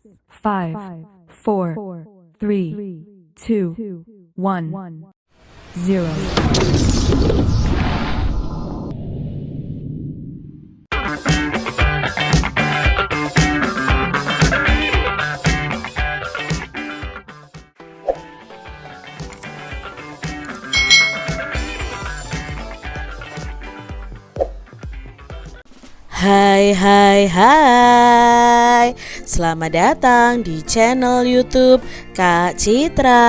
5, 4, 3, 2, 1, 0. Hai, selamat datang di channel YouTube Kak Citra.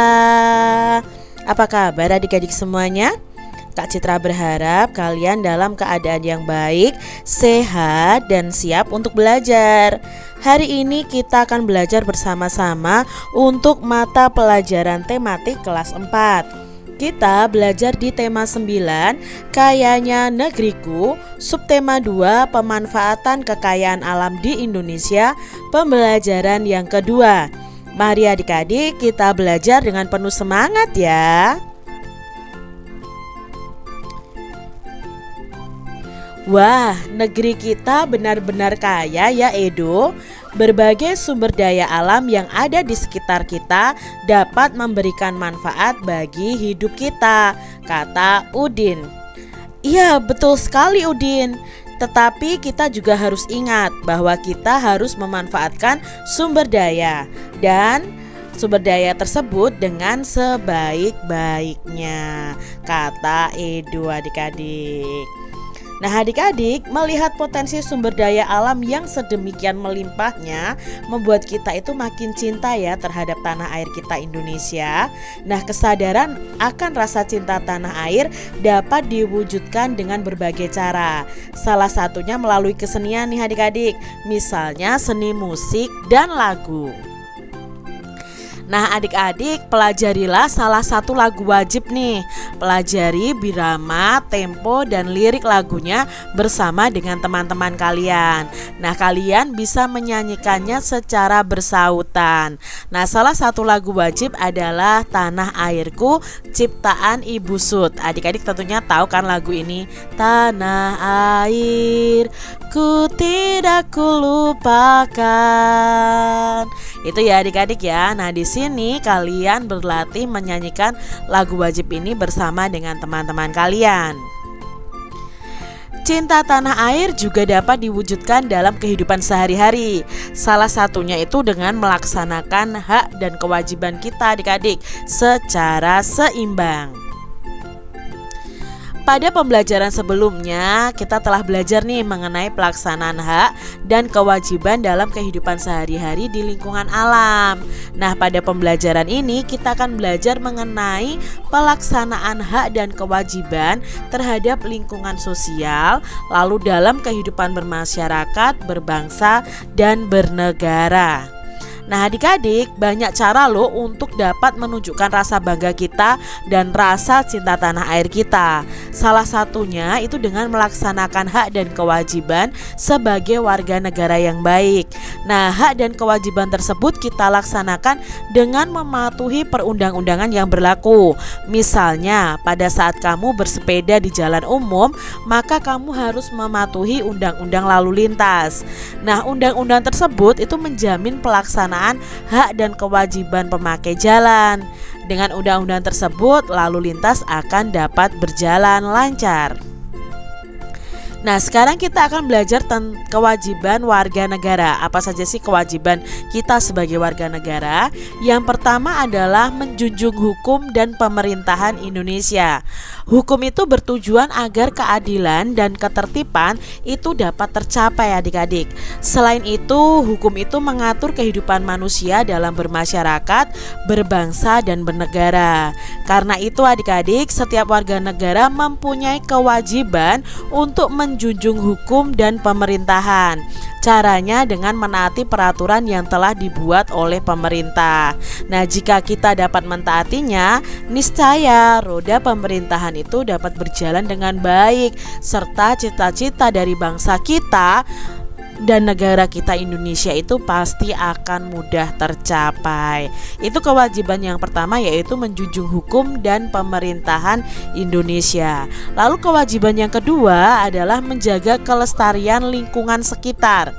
Apa kabar adik-adik semuanya? Kak Citra berharap kalian dalam keadaan yang baik, sehat, dan siap untuk belajar. Hari ini kita akan belajar bersama-sama untuk mata pelajaran tematik kelas 4. Kita belajar di tema 9, Kayanya Negeriku, subtema 2, Pemanfaatan Kekayaan Alam di Indonesia, pembelajaran yang kedua. Mari adik-adik kita belajar dengan penuh semangat ya. Wah, negeri kita benar-benar kaya ya Edo. Berbagai sumber daya alam yang ada di sekitar kita dapat memberikan manfaat bagi hidup kita, kata Udin. Iya, betul sekali Udin. Tetapi kita juga harus ingat bahwa kita harus memanfaatkan sumber daya dan sumber daya tersebut dengan sebaik-baiknya, kata Edo adik-adik. Nah adik-adik, melihat potensi sumber daya alam yang sedemikian melimpahnya membuat kita itu makin cinta ya terhadap tanah air kita Indonesia. Nah kesadaran akan rasa cinta tanah air dapat diwujudkan dengan berbagai cara. Salah satunya melalui kesenian nih adik-adik, misalnya seni musik dan lagu. Nah adik-adik pelajarilah salah satu lagu wajib nih. Pelajari birama, tempo, dan lirik lagunya bersama dengan teman-teman kalian. Nah kalian bisa menyanyikannya secara bersautan. Nah salah satu lagu wajib adalah Tanah Airku ciptaan Ibu Sud. Adik-adik tentunya tahu kan lagu ini. Tanah air ku tidak kulupakan. Itu ya adik-adik ya. Nah di sini kalian berlatih menyanyikan lagu wajib ini bersama dengan teman-teman kalian. Cinta tanah air juga dapat diwujudkan dalam kehidupan sehari-hari. Salah satunya itu dengan melaksanakan hak dan kewajiban kita adik-adik secara seimbang. Pada pembelajaran sebelumnya kita telah belajar nih mengenai pelaksanaan hak dan kewajiban dalam kehidupan sehari-hari di lingkungan alam. Nah pada pembelajaran ini kita akan belajar mengenai pelaksanaan hak dan kewajiban terhadap lingkungan sosial, lalu dalam kehidupan bermasyarakat, berbangsa, dan bernegara. Nah adik-adik, banyak cara loh untuk dapat menunjukkan rasa bangga kita dan rasa cinta tanah air kita. Salah satunya itu dengan melaksanakan hak dan kewajiban sebagai warga negara yang baik. Nah hak dan kewajiban tersebut kita laksanakan dengan mematuhi perundang-undangan yang berlaku. Misalnya pada saat kamu bersepeda di jalan umum, maka kamu harus mematuhi undang-undang lalu lintas. Nah undang-undang tersebut itu menjamin pelaksanaan hak dan kewajiban pemakai jalan. Dengan undang-undang tersebut, lalu lintas akan dapat berjalan lancar. Nah sekarang kita akan belajar tentang kewajiban warga negara. Apa saja sih kewajiban kita sebagai warga negara? Yang pertama adalah menjunjung hukum dan pemerintahan Indonesia. Hukum itu bertujuan agar keadilan dan ketertiban itu dapat tercapai adik-adik. Selain itu, hukum itu mengatur kehidupan manusia dalam bermasyarakat, berbangsa, dan bernegara. Karena itu adik-adik, setiap warga negara mempunyai kewajiban untuk menjunjung hukum dan pemerintahan. Caranya dengan menaati peraturan yang telah dibuat oleh pemerintah. Nah, jika kita dapat mentaatinya, niscaya roda pemerintahan itu dapat berjalan dengan baik, serta cita-cita dari bangsa kita dan negara kita Indonesia itu pasti akan mudah tercapai. Itu kewajiban yang pertama, yaitu menjunjung hukum dan pemerintahan Indonesia. Lalu kewajiban yang kedua adalah menjaga kelestarian lingkungan sekitar.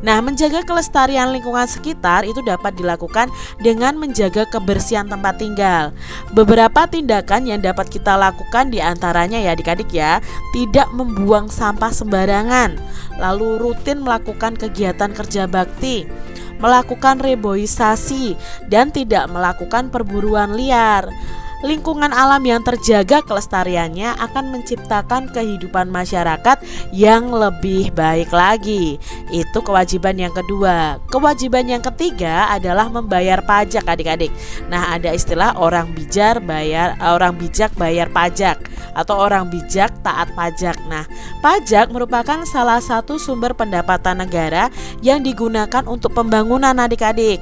Nah, menjaga kelestarian lingkungan sekitar itu dapat dilakukan dengan menjaga kebersihan tempat tinggal. Beberapa tindakan yang dapat kita lakukan diantaranya ya adik-adik ya, tidak membuang sampah sembarangan, lalu rutin melakukan kegiatan kerja bakti, melakukan reboisasi, dan tidak melakukan perburuan liar. Lingkungan alam yang terjaga kelestariannya akan menciptakan kehidupan masyarakat yang lebih baik lagi. Itu kewajiban yang kedua. Kewajiban yang ketiga adalah membayar pajak adik-adik. Nah, ada istilah orang bijak bayar pajak atau orang bijak taat pajak. Nah, pajak merupakan salah satu sumber pendapatan negara yang digunakan untuk pembangunan adik-adik,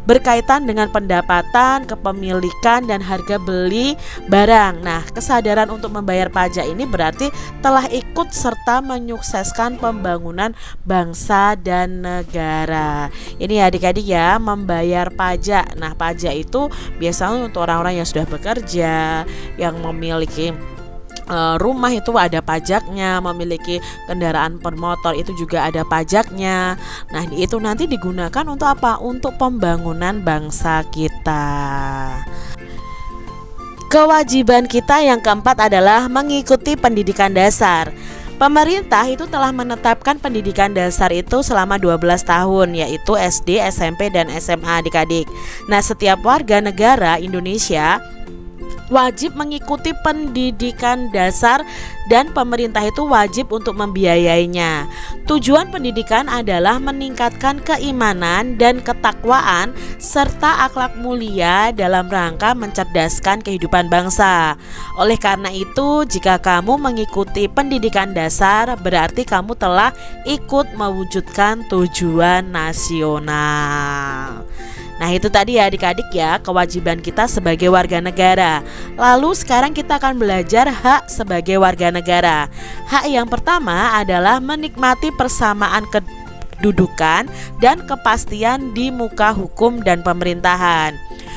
berkaitan dengan pendapatan, kepemilikan, dan harga beli barang. Nah, kesadaran untuk membayar pajak ini berarti telah ikut serta menyukseskan pembangunan bangsa dan negara. Ini adik-adik ya, membayar pajak. Nah, pajak itu biasanya untuk orang-orang yang sudah bekerja, yang memiliki rumah itu ada pajaknya, memiliki kendaraan bermotor itu juga ada pajaknya. Nah, itu nanti digunakan untuk apa? Untuk pembangunan bangsa kita. Kewajiban kita yang keempat adalah mengikuti pendidikan dasar. Pemerintah itu telah menetapkan pendidikan dasar itu selama 12 tahun, yaitu SD, SMP, dan SMA adik-adik. Nah, setiap warga negara Indonesia wajib mengikuti pendidikan dasar dan pemerintah itu wajib untuk membiayainya. Tujuan pendidikan adalah meningkatkan keimanan dan ketakwaan serta akhlak mulia dalam rangka mencerdaskan kehidupan bangsa. Oleh karena itu, jika kamu mengikuti pendidikan dasar, berarti kamu telah ikut mewujudkan tujuan nasional. Nah, itu tadi ya adik-adik ya, kewajiban kita sebagai warga negara. Lalu sekarang kita akan belajar hak sebagai warga negara. Hak yang pertama adalah menikmati persamaan kedudukan dan kepastian di muka hukum dan pemerintahan.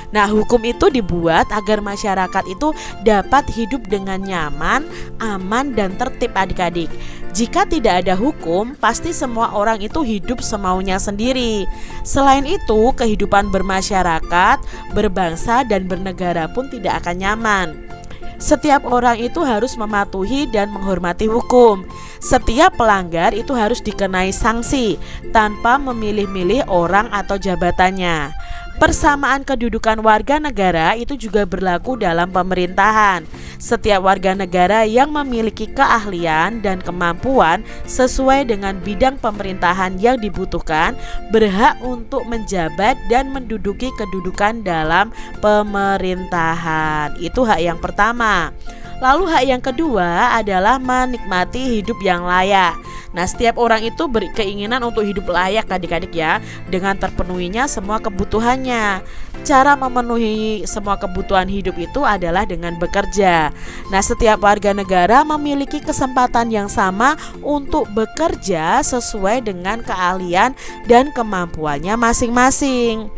Nah, hukum itu dibuat agar masyarakat itu dapat hidup dengan nyaman, aman, dan tertib adik-adik. Jika tidak ada hukum, pasti semua orang itu hidup semaunya sendiri. Selain itu, kehidupan bermasyarakat, berbangsa, dan bernegara pun tidak akan nyaman. Setiap orang itu harus mematuhi dan menghormati hukum. Setiap pelanggar itu harus dikenai sanksi tanpa memilih-milih orang atau jabatannya. Persamaan kedudukan warga negara itu juga berlaku dalam pemerintahan. Setiap warga negara yang memiliki keahlian dan kemampuan sesuai dengan bidang pemerintahan yang dibutuhkan berhak untuk menjabat dan menduduki kedudukan dalam pemerintahan. Itu hak yang pertama. Lalu hak yang kedua adalah menikmati hidup yang layak. Nah, setiap orang itu berkeinginan untuk hidup layak adik-adik ya, dengan terpenuhinya semua kebutuhannya. Cara memenuhi semua kebutuhan hidup itu adalah dengan bekerja. Nah, setiap warga negara memiliki kesempatan yang sama untuk bekerja sesuai dengan keahlian dan kemampuannya masing-masing.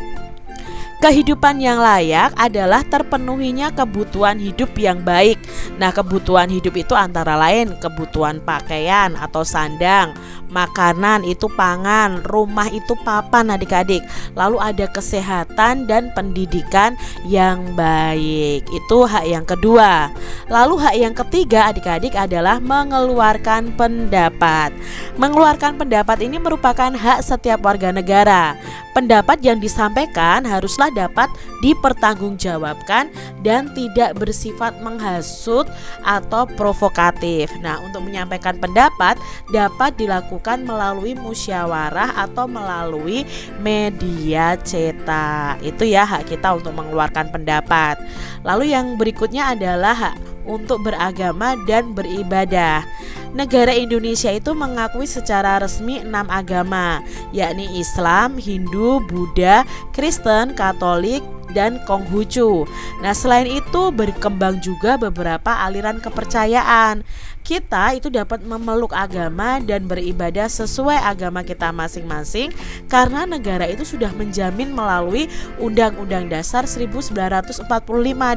Kehidupan yang layak adalah terpenuhinya kebutuhan hidup yang baik. Nah, kebutuhan hidup itu antara lain kebutuhan pakaian atau sandang, makanan itu pangan, rumah itu papan adik-adik. Lalu ada kesehatan dan pendidikan yang baik. Itu hak yang kedua. Lalu hak yang ketiga adik-adik adalah mengeluarkan pendapat. Mengeluarkan pendapat ini merupakan hak setiap warga negara. Pendapat yang disampaikan haruslah dapat dipertanggungjawabkan dan tidak bersifat menghasut atau provokatif. Nah, untuk menyampaikan pendapat dapat dilakukan melalui musyawarah atau melalui media cetak. Itu ya hak kita untuk mengeluarkan pendapat. Lalu yang berikutnya adalah hak untuk beragama dan beribadah. Negara Indonesia itu mengakui secara resmi 6 agama, yakni Islam, Hindu, Buddha, Kristen, Katolik, dan Konghucu. Nah, selain itu berkembang juga beberapa aliran kepercayaan. Kita itu dapat memeluk agama dan beribadah sesuai agama kita masing-masing karena negara itu sudah menjamin melalui Undang-Undang Dasar 1945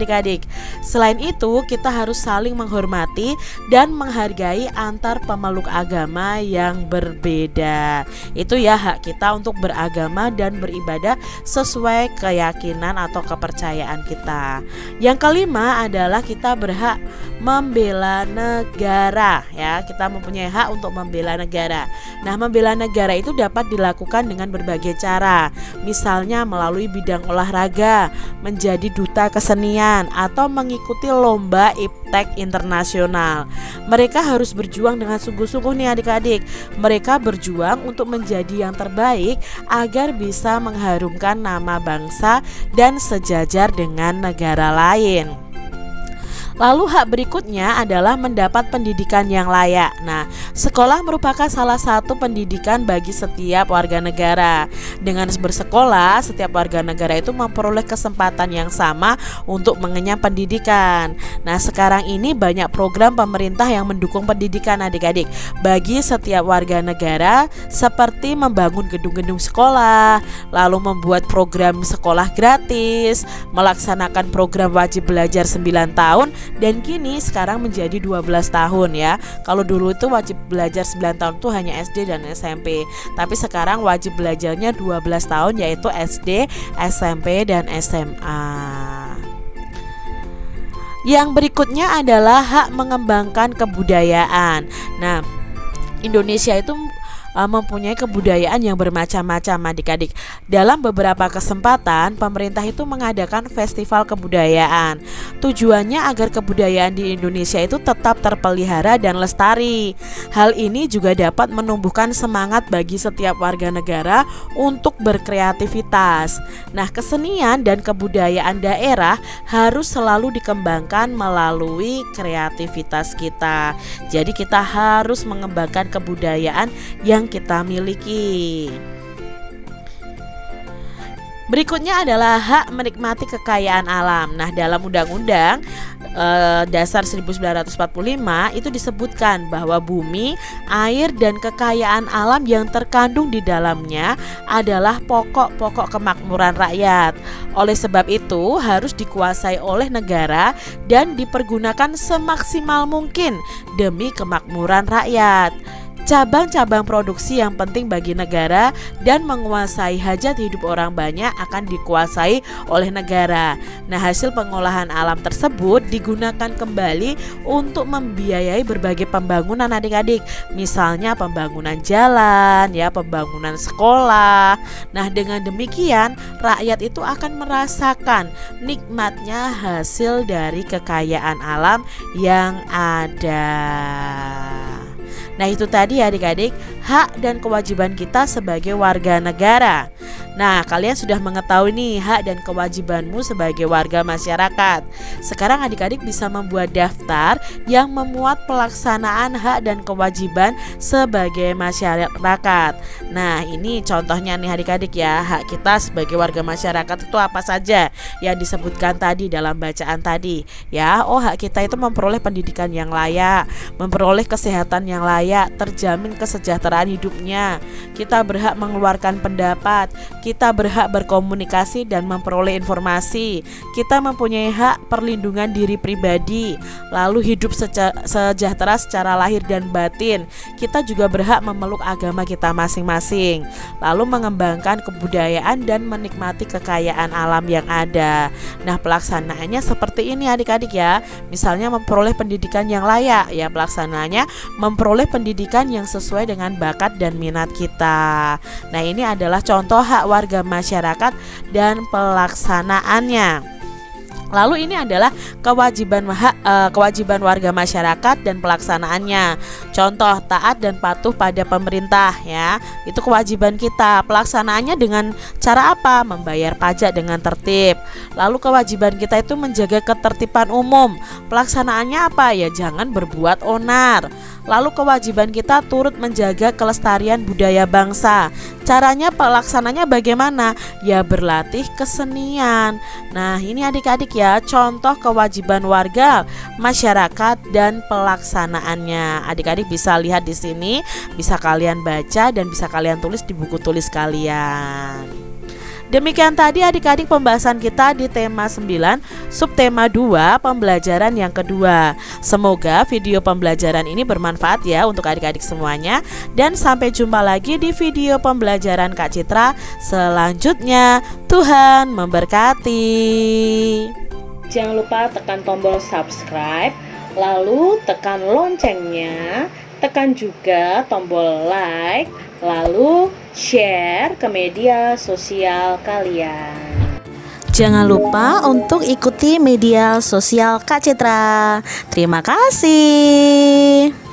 adik-adik. Selain itu, kita harus saling menghormati dan menghargai antar pemeluk agama yang berbeda. Itu ya hak kita untuk beragama dan beribadah sesuai keyakinan atau kepercayaan kita. Yang kelima adalah kita berhak membela negara ya. Kita mempunyai hak untuk membela negara. Nah, membela negara itu dapat dilakukan dengan berbagai cara. Misalnya melalui bidang olahraga, menjadi duta kesenian atau mengikuti lomba iptek internasional. Mereka harus berjuang dengan sungguh-sungguh nih adik-adik. Mereka berjuang untuk menjadi yang terbaik agar bisa mengharumkan nama bangsa dan sejajar dengan negara lain. Lalu hak berikutnya adalah mendapat pendidikan yang layak. Nah, sekolah merupakan salah satu pendidikan bagi setiap warga negara. Dengan bersekolah, setiap warga negara itu memperoleh kesempatan yang sama untuk mengenyam pendidikan. Nah, sekarang ini banyak program pemerintah yang mendukung pendidikan adik-adik bagi setiap warga negara, seperti membangun gedung-gedung sekolah, lalu membuat program sekolah gratis, melaksanakan program wajib belajar 9 tahun dan kini sekarang menjadi 12 tahun ya. Kalau dulu itu wajib belajar 9 tahun itu hanya SD dan SMP, tapi sekarang wajib belajarnya 12 tahun yaitu SD, SMP dan SMA. Yang berikutnya adalah hak mengembangkan kebudayaan. Nah, Indonesia itu mempunyai kebudayaan yang bermacam-macam adik-adik. Dalam beberapa kesempatan pemerintah itu mengadakan festival kebudayaan. Tujuannya agar kebudayaan di Indonesia itu tetap terpelihara dan lestari. Hal ini juga dapat menumbuhkan semangat bagi setiap warga negara untuk berkreativitas. Nah, kesenian dan kebudayaan daerah harus selalu dikembangkan melalui kreativitas kita. Jadi kita harus mengembangkan kebudayaan yang kita miliki. Berikutnya adalah hak menikmati kekayaan alam. Nah, dalam Undang-Undang Dasar 1945 itu disebutkan bahwa bumi, air, dan kekayaan alam yang terkandung di dalamnya adalah pokok-pokok kemakmuran rakyat. Oleh sebab itu harus dikuasai oleh negara dan dipergunakan semaksimal mungkin demi kemakmuran rakyat. Cabang-cabang produksi yang penting bagi negara dan menguasai hajat hidup orang banyak akan dikuasai oleh negara. Nah, hasil pengolahan alam tersebut digunakan kembali untuk membiayai berbagai pembangunan adik-adik. Misalnya pembangunan jalan, ya, pembangunan sekolah. Nah, dengan demikian rakyat itu akan merasakan nikmatnya hasil dari kekayaan alam yang ada. Nah, itu tadi adik-adik hak dan kewajiban kita sebagai warga negara. Nah, kalian sudah mengetahui nih hak dan kewajibanmu sebagai warga masyarakat. Sekarang adik-adik bisa membuat daftar yang memuat pelaksanaan hak dan kewajiban sebagai masyarakat. Nah, ini contohnya nih adik-adik ya. Hak kita sebagai warga masyarakat itu apa saja yang disebutkan tadi dalam bacaan tadi ya. Oh, hak kita itu memperoleh pendidikan yang layak, memperoleh kesehatan yang layak, terjamin kesejahteraan hidupnya. Kita berhak mengeluarkan pendapat, kita berhak berkomunikasi dan memperoleh informasi. Kita mempunyai hak perlindungan diri pribadi, lalu hidup sejahtera secara lahir dan batin. Kita juga berhak memeluk agama kita masing-masing, lalu mengembangkan kebudayaan dan menikmati kekayaan alam yang ada. Nah, pelaksanaannya seperti ini adik-adik ya. Misalnya memperoleh pendidikan yang layak, ya pelaksanaannya memperoleh pendidikan yang sesuai dengan bakat dan minat kita. Nah, ini adalah contoh hak warga masyarakat dan pelaksanaannya. Lalu ini adalah kewajiban warga masyarakat dan pelaksanaannya. Contoh, taat dan patuh pada pemerintah ya. Itu kewajiban kita. Pelaksanaannya dengan cara apa? Membayar pajak dengan tertib. Lalu kewajiban kita itu menjaga ketertiban umum. Pelaksanaannya apa? Ya jangan berbuat onar. Lalu kewajiban kita turut menjaga kelestarian budaya bangsa. Caranya pelaksananya bagaimana? Ya berlatih kesenian. Nah, ini adik-adik ya, contoh kewajiban warga, masyarakat dan pelaksanaannya. Adik-adik bisa lihat di sini, bisa kalian baca dan bisa kalian tulis di buku tulis kalian. Demikian tadi adik-adik pembahasan kita di tema 9, subtema 2, pembelajaran yang kedua. Semoga video pembelajaran ini bermanfaat ya untuk adik-adik semuanya. Dan sampai jumpa lagi di video pembelajaran Kak Citra selanjutnya. Tuhan memberkati. Jangan lupa tekan tombol subscribe, lalu tekan loncengnya, tekan juga tombol like, lalu share ke media sosial kalian. Jangan lupa untuk ikuti media sosial Kak Citra. Terima kasih.